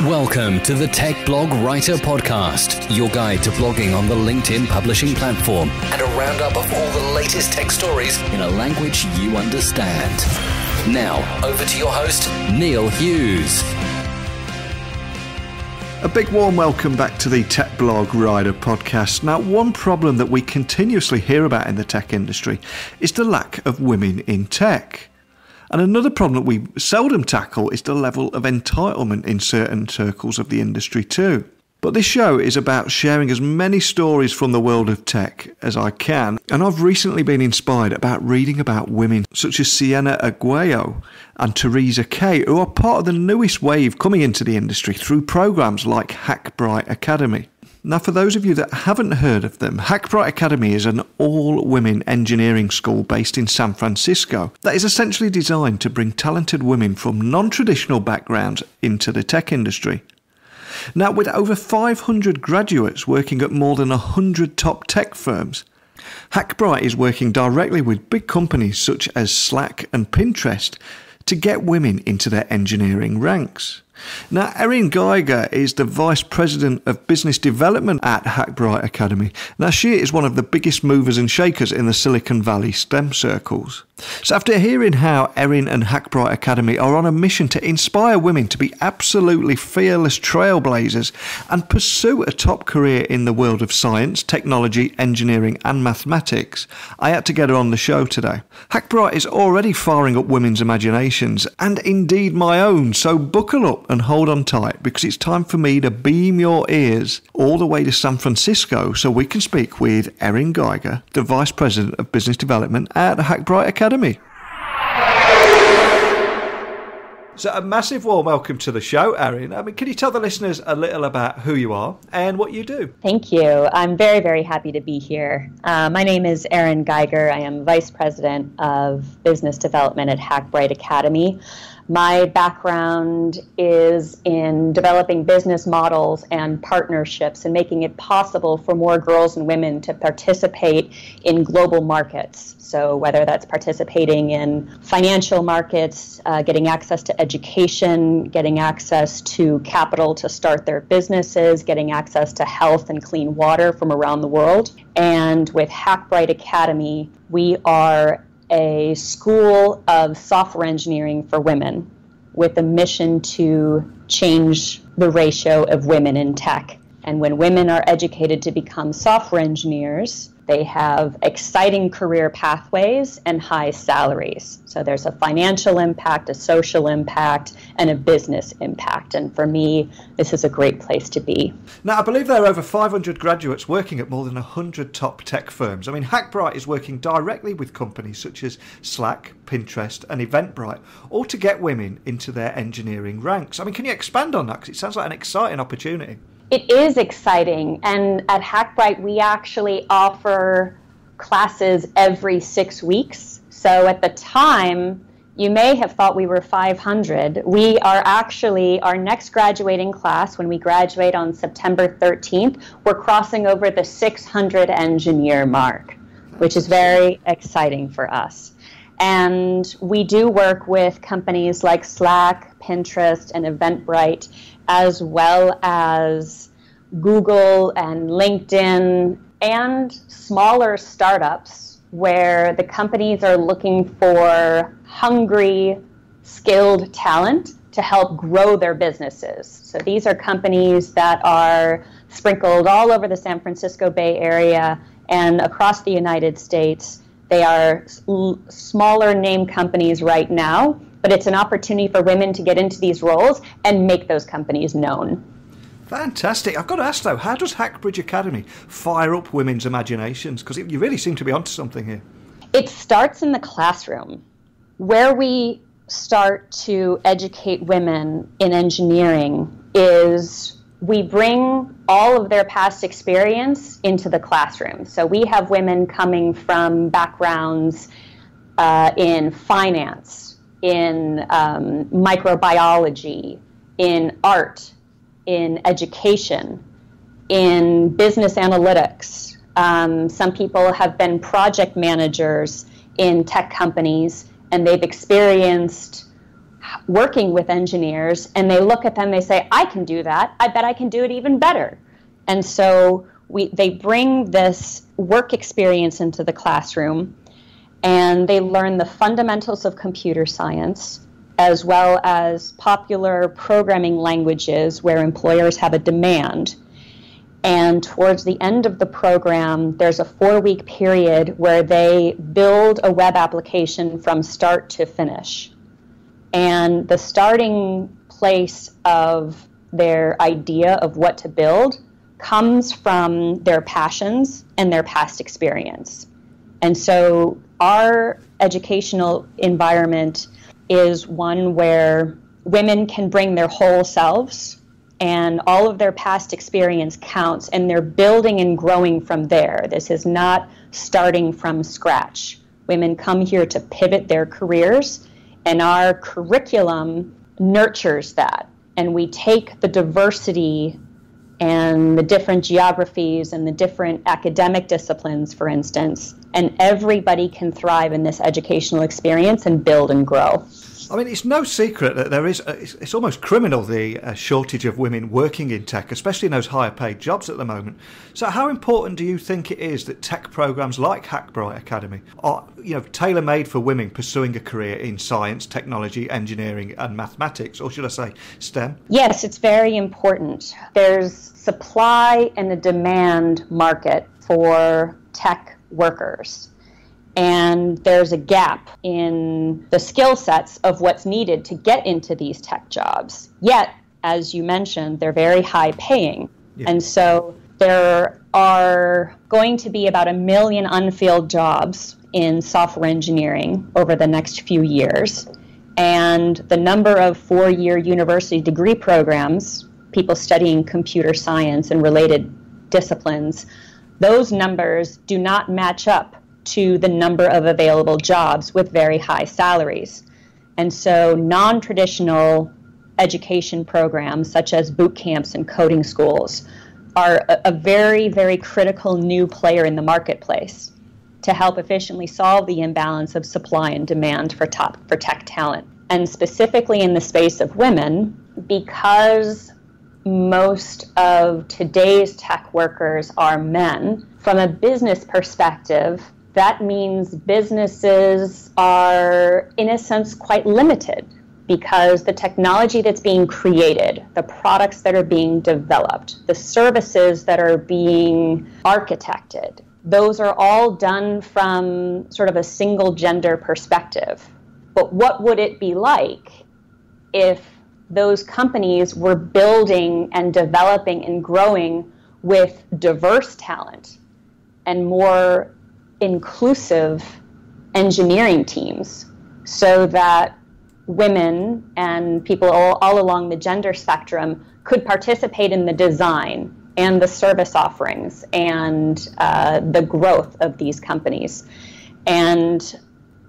Welcome to the Tech Blog Writer Podcast, your guide to blogging on the LinkedIn publishing platform and a roundup of all the latest tech stories in a language you understand. Now, over to your host, Neil Hughes. A big warm welcome back to the Tech Blog Writer Podcast. Now, one problem that we continuously hear about in the tech industry is the lack of women in tech. And another problem that we seldom tackle is the level of entitlement in certain circles of the industry too. But this show is about sharing as many stories from the world of tech as I can. And I've recently been inspired about reading about women such as Sienna Aguayo and Teresa Kay, who are part of the newest wave coming into the industry through programs like Hackbright Academy. Now, for those of you that haven't heard of them, Hackbright Academy is an all-women engineering school based in San Francisco that is essentially designed to bring talented women from non-traditional backgrounds into the tech industry. Now, with over 500 graduates working at more than 100 top tech firms, Hackbright is working directly with big companies such as Slack and Pinterest to get women into their engineering ranks. Now, Erin Geiger is the Vice President of Business Development at Hackbright Academy. Now, she is one of the biggest movers and shakers in the Silicon Valley STEM circles. So after hearing how Erin and Hackbright Academy are on a mission to inspire women to be absolutely fearless trailblazers and pursue a top career in the world of science, technology, engineering and mathematics, I had to get her on the show today. Hackbright is already firing up women's imaginations and indeed my own, so buckle up and hold on tight because it's time for me to beam your ears all the way to San Francisco so we can speak with Erin Geiger, the Vice President of Business Development at Hackbright Academy. So a massive warm welcome to the show, Erin. Can you tell the listeners a little about who you are and what you do? Thank you. I'm very, very happy to be here. My name is Erin Geiger. I am Vice President of Business Development at Hackbright Academy. My background is in developing business models and partnerships and making it possible for more girls and women to participate in global markets. So whether that's participating in financial markets, getting access to education, getting access to capital to start their businesses, getting access to health and clean water from around the world. And with Hackbright Academy, we are a school of software engineering for women with a mission to change the ratio of women in tech. And when women are educated to become software engineers, they have exciting career pathways and high salaries. So there's a financial impact, a social impact, and a business impact. And for me, this is a great place to be. Now, I believe there are over 500 graduates working at more than 100 top tech firms. Hackbright is working directly with companies such as Slack, Pinterest, and Eventbrite, all to get women into their engineering ranks. Can you expand on that? Because it sounds like an exciting opportunity. It is exciting, and at Hackbright, we actually offer classes every 6 weeks. So at the time, you may have thought we were 500. We are actually, our next graduating class, when we graduate on September 13th, we're crossing over the 600 engineer mark, which is very exciting for us. And we do work with companies like Slack, Pinterest, and Eventbrite, as well as Google and LinkedIn and smaller startups where the companies are looking for hungry, skilled talent to help grow their businesses. So these are companies that are sprinkled all over the San Francisco Bay Area and across the United States. They are smaller name companies right now, but it's an opportunity for women to get into these roles and make those companies known. Fantastic. I've got to ask though, how does Hackbright Academy fire up women's imaginations? Because you really seem to be onto something here. It starts in the classroom. Where we start to educate women in engineering is we bring all of their past experience into the classroom. So we have women coming from backgrounds in finance, in microbiology, in art, in education, in business analytics. Some people have been project managers in tech companies, and they've experienced working with engineers, and they look at them, they say, I can do that. I bet I can do it even better. And so they bring this work experience into the classroom, and they learn the fundamentals of computer science, as well as popular programming languages where employers have a demand. And towards the end of the program, there's a 4-week period where they build a web application from start to finish. And the starting place of their idea of what to build comes from their passions and their past experience. And so our educational environment is one where women can bring their whole selves, and all of their past experience counts, and they're building and growing from there. This is not starting from scratch. Women come here to pivot their careers, and our curriculum nurtures that. And we take the diversity and the different geographies and the different academic disciplines, for instance, and everybody can thrive in this educational experience and build and grow. I mean, it's no secret that there is, it's almost criminal, the shortage of women working in tech, especially in those higher paid jobs at the moment. So how important do you think it is that tech programs like Hackbright Academy are, tailor-made for women pursuing a career in science, technology, engineering and mathematics, or should I say STEM? Yes, it's very important. There's supply and a demand market for tech workers. And there's a gap in the skill sets of what's needed to get into these tech jobs. Yet, as you mentioned, they're very high paying. Yeah. And so there are going to be about 1 million unfilled jobs in software engineering over the next few years. And the number of 4-year university degree programs, people studying computer science and related disciplines, those numbers do not match up to the number of available jobs with very high salaries. And so non-traditional education programs such as boot camps and coding schools are a very, very critical new player in the marketplace to help efficiently solve the imbalance of supply and demand for tech talent. And specifically in the space of women, because most of today's tech workers are men, from a business perspective, that means businesses are, in a sense, quite limited because the technology that's being created, the products that are being developed, the services that are being architected, those are all done from sort of a single gender perspective. But what would it be like if those companies were building and developing and growing with diverse talent and more inclusive engineering teams, so that women and people all along the gender spectrum could participate in the design and the service offerings and the growth of these companies. And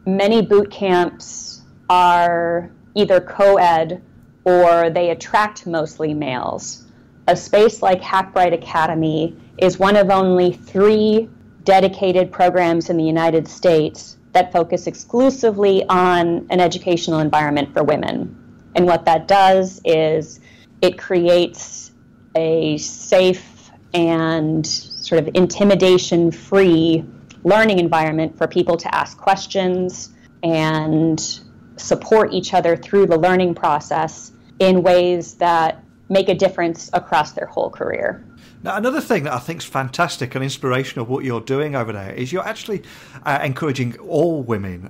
many boot camps are either co-ed or they attract mostly males. A space like Hackbright Academy is one of only 3 dedicated programs in the United States that focus exclusively on an educational environment for women. And what that does is it creates a safe and sort of intimidation-free learning environment for people to ask questions and support each other through the learning process in ways that make a difference across their whole career. Now, another thing that I think is fantastic and inspirational what you're doing over there is you're actually encouraging all women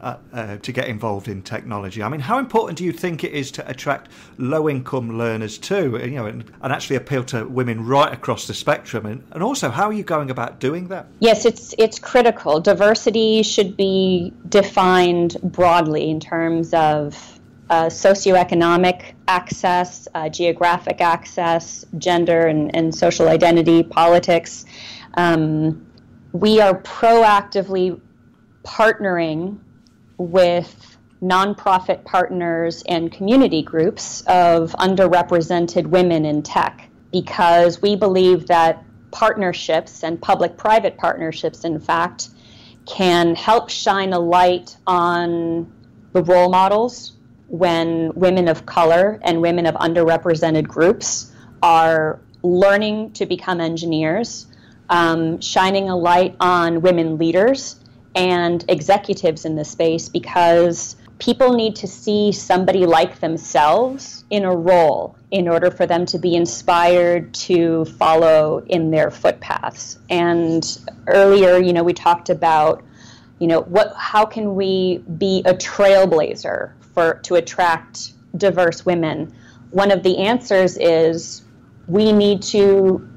to get involved in technology. I mean, how important do you think it is to attract low-income learners too, and actually appeal to women right across the spectrum? And also, how are you going about doing that? Yes, it's critical. Diversity should be defined broadly in terms of socioeconomic access, geographic access, gender and social identity, politics. We are proactively partnering with nonprofit partners and community groups of underrepresented women in tech, because we believe that partnerships and public-private partnerships, in fact, can help shine a light on the role models when women of color and women of underrepresented groups are learning to become engineers, shining a light on women leaders and executives in this space, because people need to see somebody like themselves in a role in order for them to be inspired to follow in their footpaths. And earlier, we talked about, how can we be a trailblazer to attract diverse women? One of the answers is we need to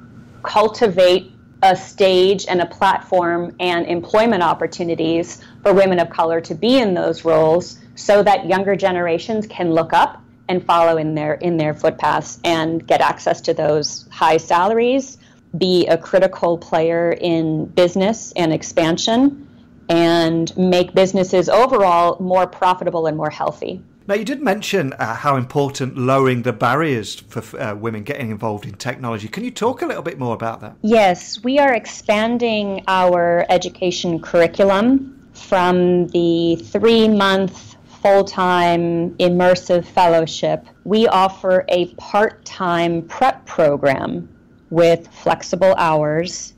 cultivate a stage and a platform and employment opportunities for women of color to be in those roles, so that younger generations can look up and follow in their footpaths and get access to those high salaries, be a critical player in business and expansion, and make businesses overall more profitable and more healthy. Now, you did mention how important lowering the barriers for women getting involved in technology. Can you talk a little bit more about that? Yes, we are expanding our education curriculum from the 3-month full-time immersive fellowship. We offer a part-time prep program with flexible hours,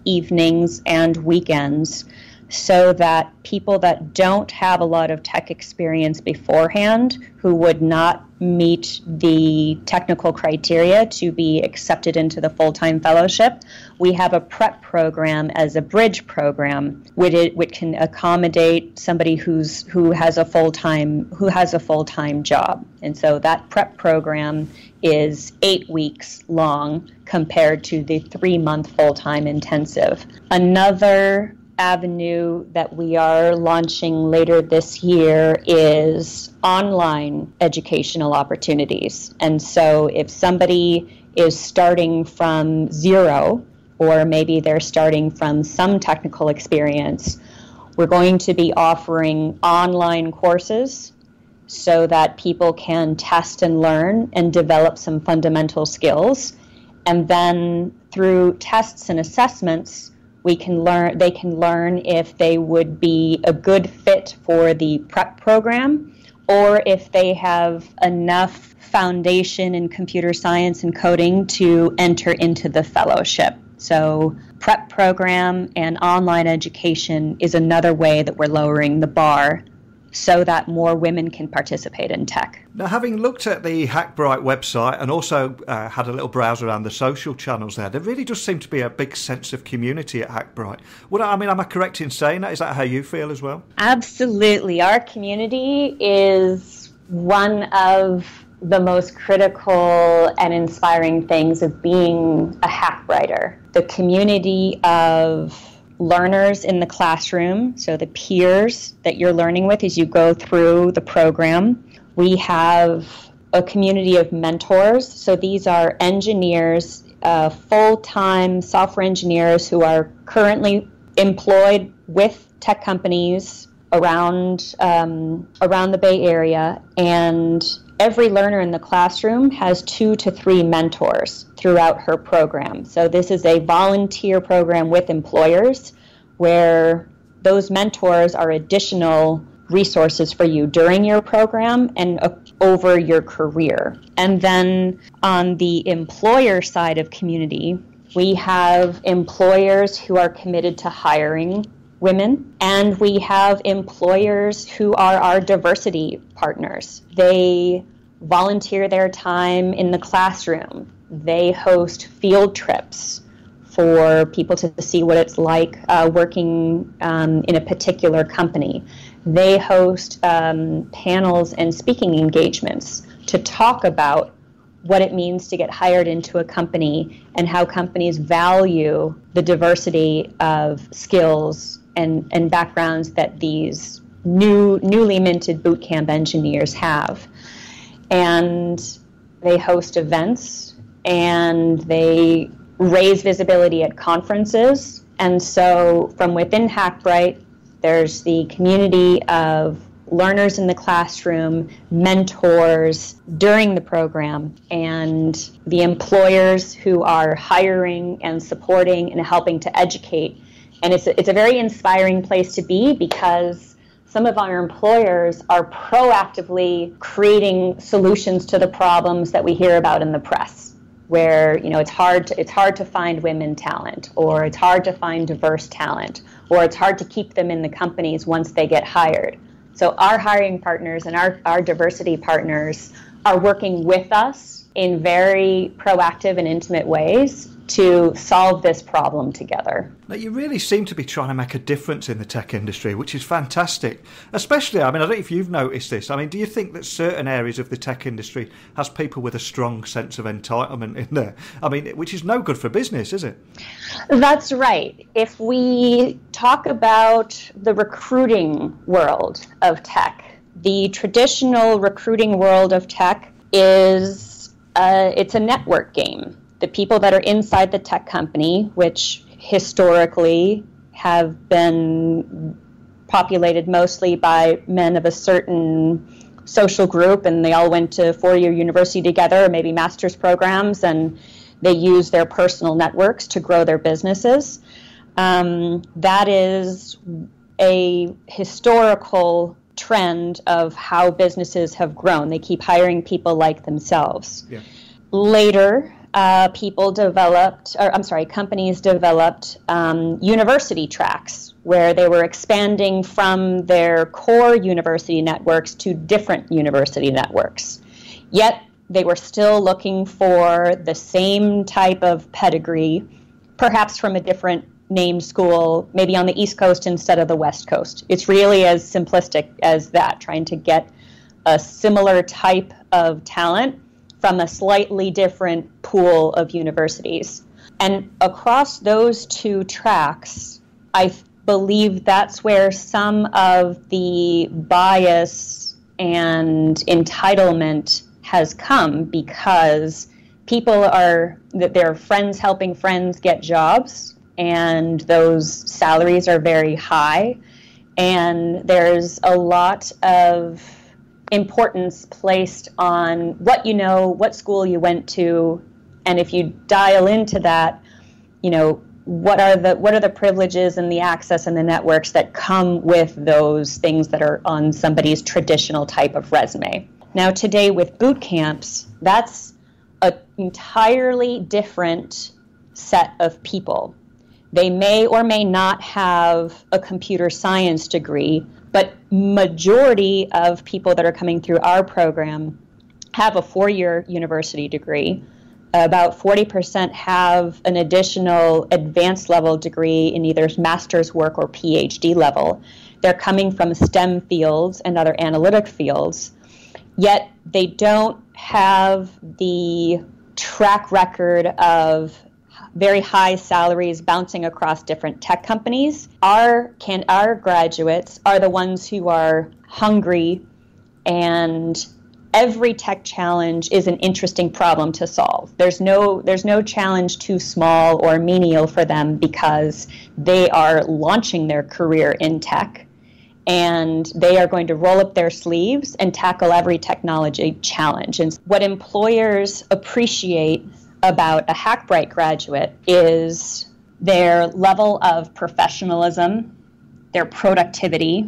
evenings and weekends, so that people that don't have a lot of tech experience beforehand, who would not meet the technical criteria to be accepted into the full-time fellowship, we have a prep program as a bridge program, which can accommodate somebody who has a full-time job. And so that prep program is 8 weeks long compared to the 3-month full-time intensive. Another avenue that we are launching later this year is online educational opportunities. And so if somebody is starting from zero, or maybe they're starting from some technical experience, we're going to be offering online courses so that people can test and learn and develop some fundamental skills. And then through tests and assessments, they can learn if they would be a good fit for the prep program, or if they have enough foundation in computer science and coding to enter into the fellowship. So prep program and online education is another way that we're lowering the bar so that more women can participate in tech. Now, having looked at the Hackbright website and also had a little browse around the social channels there really does seem to be a big sense of community at Hackbright. Am I correct in saying that? Is that how you feel as well? Absolutely. Our community is one of the most critical and inspiring things of being a Hackbrighter. The community of learners in the classroom, so the peers that you're learning with as you go through the program. We have a community of mentors. So these are engineers, full-time software engineers who are currently employed with tech companies around the Bay Area, and every learner in the classroom has 2 to 3 mentors throughout her program. So this is a volunteer program with employers where those mentors are additional resources for you during your program and over your career. And then on the employer side of community, we have employers who are committed to hiring women, and we have employers who are our diversity partners. They volunteer their time in the classroom. They host field trips for people to see what it's like working in a particular company. They host panels and speaking engagements to talk about what it means to get hired into a company and how companies value the diversity of skills and backgrounds that these newly minted bootcamp engineers have. And they host events and they raise visibility at conferences. And so from within Hackbright, there's the community of learners in the classroom, mentors during the program, and the employers who are hiring and supporting and helping to educate. And it's a very inspiring place to be, because some of our employers are proactively creating solutions to the problems that we hear about in the press, where it's hard to find women talent, or it's hard to find diverse talent, or it's hard to keep them in the companies once they get hired. So our hiring partners and our diversity partners are working with us in very proactive and intimate ways to solve this problem together. Now, you really seem to be trying to make a difference in the tech industry, which is fantastic. Especially, I don't know if you've noticed this. Do you think that certain areas of the tech industry has people with a strong sense of entitlement in there? Which is no good for business, is it? That's right. If we talk about the recruiting world of tech, the traditional recruiting world of tech is it's a network game. The people that are inside the tech company, which historically have been populated mostly by men of a certain social group, and they all went to four-year university together, or maybe master's programs, and they use their personal networks to grow their businesses. That is a historical trend of how businesses have grown. They keep hiring people like themselves. Yeah. Later, companies developed university tracks where they were expanding from their core university networks to different university networks. Yet they were still looking for the same type of pedigree, perhaps from a different named school, maybe on the East Coast instead of the West Coast. It's really as simplistic as that, trying to get a similar type of talent from a slightly different pool of universities. And across those two tracks, I believe that's where some of the bias and entitlement has come, because their friends helping friends get jobs, and those salaries are very high, and there's a lot of importance placed on what you know, what school you went to, and if you dial into that, what are the privileges and the access and the networks that come with those things that are on somebody's traditional type of resume. Now today with boot camps, that's an entirely different set of people. They may or may not have a computer science degree, but majority of people that are coming through our program have a four-year university degree. About 40% have an additional advanced level degree in either master's work or PhD level. They're coming from STEM fields and other analytic fields, yet they don't have the track record of very high salaries bouncing across different tech companies. Our graduates are the ones who are hungry, and every tech challenge is an interesting problem to solve. There's no challenge too small or menial for them, because they are launching their career in tech, and they are going to roll up their sleeves and tackle every technology challenge. And what employers appreciate about a Hackbright graduate is their level of professionalism, their productivity,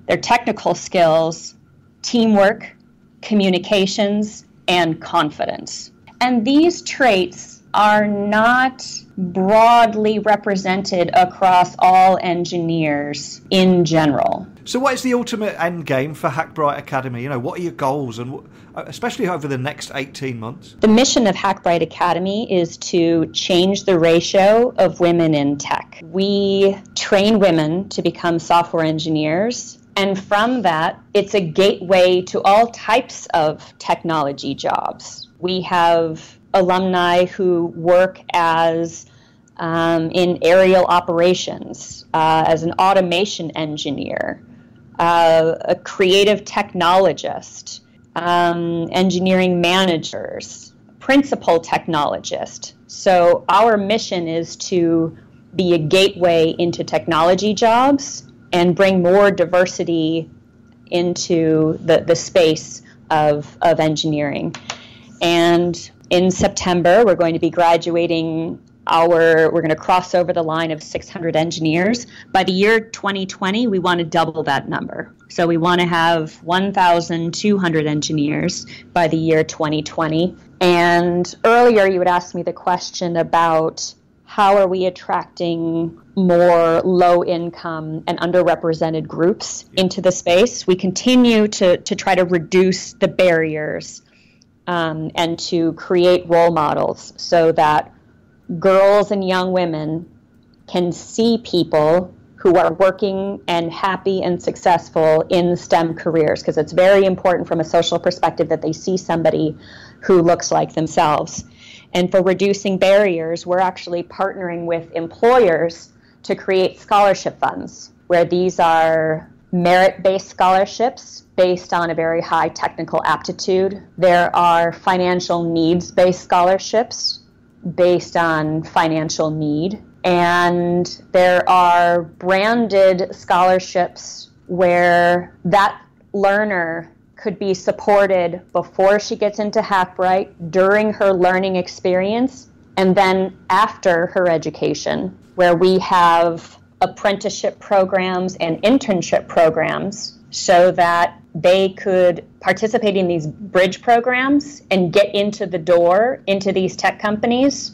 their technical skills, teamwork, communications, and confidence. And these traits are not broadly represented across all engineers in general. So what is the ultimate end game for Hackbright Academy? What are your goals, and especially over the next 18 months? The mission of Hackbright Academy is to change the ratio of women in tech. We train women to become software engineers, and from that, it's a gateway to all types of technology jobs. We have alumni who work as in aerial operations, as an automation engineer, a creative technologist, engineering managers, principal technologist. So our mission is to be a gateway into technology jobs and bring more diversity into the space of engineering. And in September, we're going to be graduating we're going to cross over the line of 600 engineers. By the year 2020, we want to double that number. So we want to have 1,200 engineers by the year 2020. And earlier you had asked me the question about how are we attracting more low-income and underrepresented groups into the space. We continue to try to reduce the barriers and to create role models so that girls and young women can see people who are working and happy and successful in STEM careers, because it's very important from a social perspective that they see somebody who looks like themselves. And for reducing barriers, we're actually partnering with employers to create scholarship funds, where these are merit-based scholarships based on a very high technical aptitude. There are financial needs-based scholarships based on financial need. And there are branded scholarships where that learner could be supported before she gets into Hackbright, during her learning experience, and then after her education, where we have apprenticeship programs and internship programs so that they could participate in these bridge programs and get into the door into these tech companies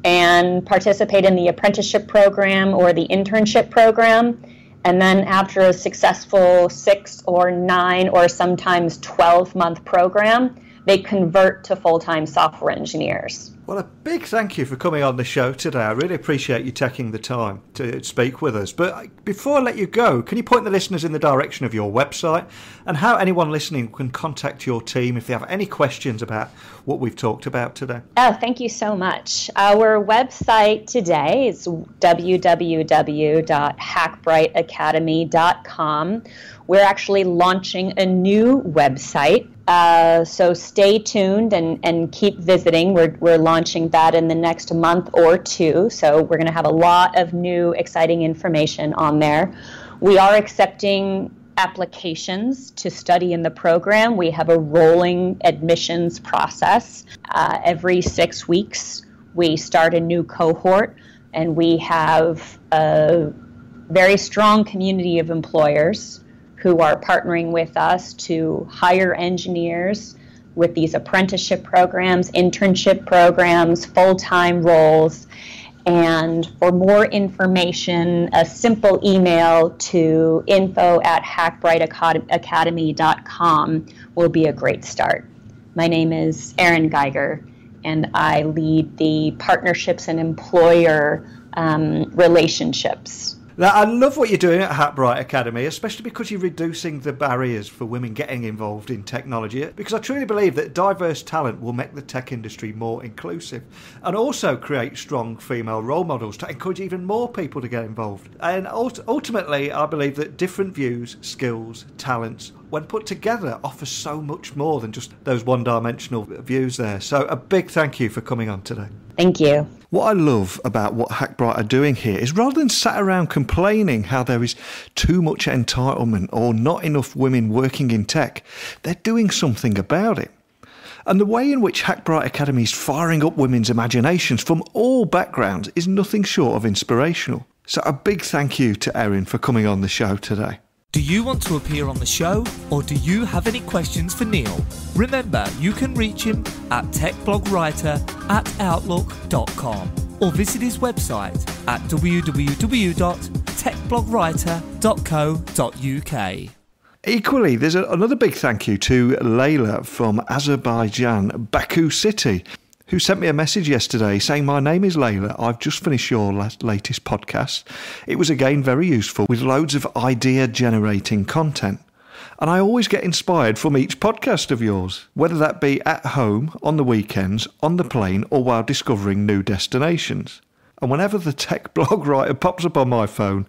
and participate in the apprenticeship program or the internship program. And then after a successful 6 or 9 or sometimes 12-month program, they convert to full-time software engineers. Well, a big thank you for coming on the show today. I really appreciate you taking the time to speak with us. But before I let you go, can you point the listeners in the direction of your website and how anyone listening can contact your team if they have any questions about what we've talked about today? Oh, thank you so much. Our website today is www.hackbrightacademy.com. We're actually launching a new website. So stay tuned and keep visiting. We're launching that in the next month or two. So we're going to have a lot of new, exciting information on there. We are accepting applications to study in the program. We have a rolling admissions process. Every 6 weeks, we start a new cohort, and we have a very strong community of employers who are partnering with us to hire engineers with these apprenticeship programs, internship programs, full-time roles. And for more information, a simple email to info@hackbrightacademy.com will be a great start. My name is Erin Geiger, and I lead the partnerships and employer relationships. Now, I love what you're doing at Hackbright Academy, especially because you're reducing the barriers for women getting involved in technology, because I truly believe that diverse talent will make the tech industry more inclusive and also create strong female role models to encourage even more people to get involved. And ultimately, I believe that different views, skills, talents, when put together, offer so much more than just those one-dimensional views there. So a big thank you for coming on today. Thank you. What I love about what Hackbright are doing here is rather than sat around complaining how there is too much entitlement or not enough women working in tech, they're doing something about it. And the way in which Hackbright Academy is firing up women's imaginations from all backgrounds is nothing short of inspirational. So a big thank you to Erin for coming on the show today. Do you want to appear on the show, or do you have any questions for Neil? Remember, you can reach him at techblogwriter@outlook.com or visit his website at www.techblogwriter.co.uk. Equally, there's another big thank you to Layla from Azerbaijan, Baku City, who sent me a message yesterday saying, "My name is Layla. I've just finished your latest podcast. It was again very useful with loads of idea-generating content. And I always get inspired from each podcast of yours, whether that be at home, on the weekends, on the plane, or while discovering new destinations. And whenever the tech blog writer pops up on my phone,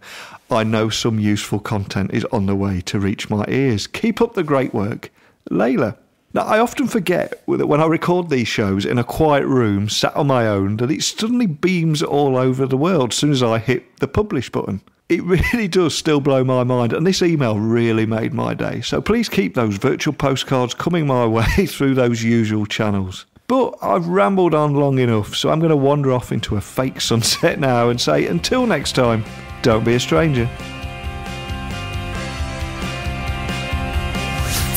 I know some useful content is on the way to reach my ears. Keep up the great work. Layla." Now, I often forget that when I record these shows in a quiet room, sat on my own, that it suddenly beams all over the world as soon as I hit the publish button. It really does still blow my mind, and this email really made my day. So please keep those virtual postcards coming my way through those usual channels. But I've rambled on long enough, so I'm going to wander off into a fake sunset now and say, until next time, don't be a stranger.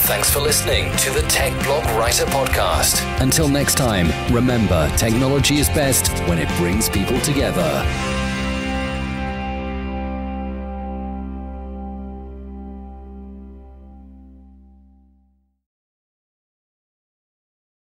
Thanks for listening to the Tech Blog Writer Podcast. Until next time, remember, technology is best when it brings people together.